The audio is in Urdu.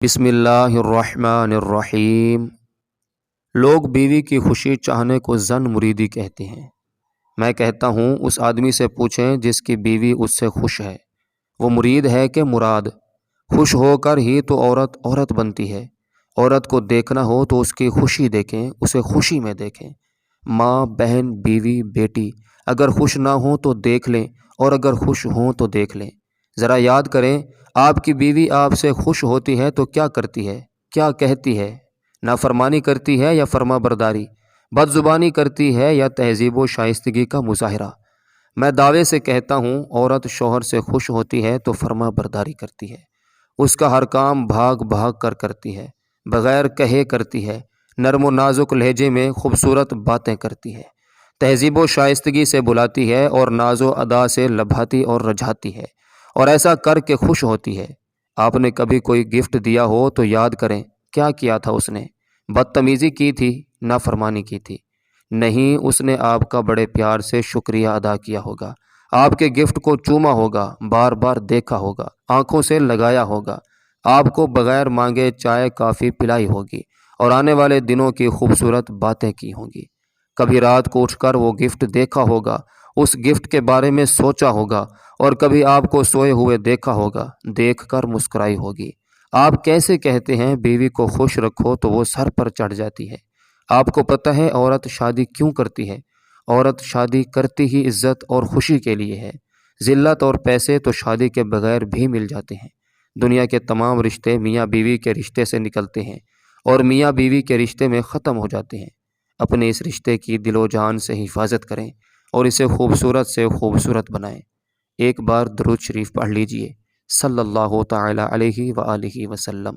بسم اللہ الرحمن الرحیم۔ لوگ بیوی کی خوشی چاہنے کو زن مریدی کہتے ہیں۔ میں کہتا ہوں اس آدمی سے پوچھیں جس کی بیوی اس سے خوش ہے، وہ مرید ہے کہ مراد؟ خوش ہو کر ہی تو عورت بنتی ہے۔ عورت کو دیکھنا ہو تو اس کی خوشی دیکھیں، اسے خوشی میں دیکھیں۔ ماں، بہن، بیوی، بیٹی اگر خوش نہ ہوں تو دیکھ لیں، اور اگر خوش ہوں تو دیکھ لیں۔ ذرا یاد کریں، آپ کی بیوی آپ سے خوش ہوتی ہے تو کیا کرتی ہے، کیا کہتی ہے؟ نافرمانی کرتی ہے یا فرما برداری؟ بد زبانی کرتی ہے یا تہذیب و شائستگی کا مظاہرہ؟ میں دعوے سے کہتا ہوں، عورت شوہر سے خوش ہوتی ہے تو فرما برداری کرتی ہے، اس کا ہر کام بھاگ بھاگ کر کرتی ہے، بغیر کہے کرتی ہے، نرم و نازک لہجے میں خوبصورت باتیں کرتی ہے، تہذیب و شائستگی سے بلاتی ہے اور ناز و ادا سے لبھاتی اور رجھاتی ہے، اور ایسا کر کے خوش ہوتی ہے۔ آپ نے کبھی کوئی گفٹ دیا ہو تو یاد کریں، کیا کیا تھا اس نے؟ بدتمیزی کی تھی، نافرمانی کی تھی؟ نہیں، اس نے آپ کا بڑے پیار سے شکریہ ادا کیا ہوگا، آپ کے گفٹ کو چوما ہوگا، بار بار دیکھا ہوگا، آنکھوں سے لگایا ہوگا، آپ کو بغیر مانگے چائے کافی پلائی ہوگی، اور آنے والے دنوں کی خوبصورت باتیں کی ہوں گی۔ کبھی رات کو اٹھ کر وہ گفٹ دیکھا ہوگا، اس گفٹ کے بارے میں سوچا ہوگا، اور کبھی آپ کو سوئے ہوئے دیکھا ہوگا، دیکھ کر مسکرائی ہوگی۔ آپ کیسے کہتے ہیں بیوی کو خوش رکھو تو وہ سر پر چڑھ جاتی ہے؟ آپ کو پتہ ہے عورت شادی کیوں کرتی ہے؟ عورت شادی کرتی ہی عزت اور خوشی کے لیے ہے۔ ذلت اور پیسے تو شادی کے بغیر بھی مل جاتے ہیں۔ دنیا کے تمام رشتے میاں بیوی کے رشتے سے نکلتے ہیں اور میاں بیوی کے رشتے میں ختم ہو جاتے ہیں۔ اپنے اس رشتے کی دل و جان سے حفاظت کریں اور اسے خوبصورت سے خوبصورت بنائیں۔ ایک بار درود شریف پڑھ لیجئے، صلی اللہ تعالی علیہ وآلہ وسلم۔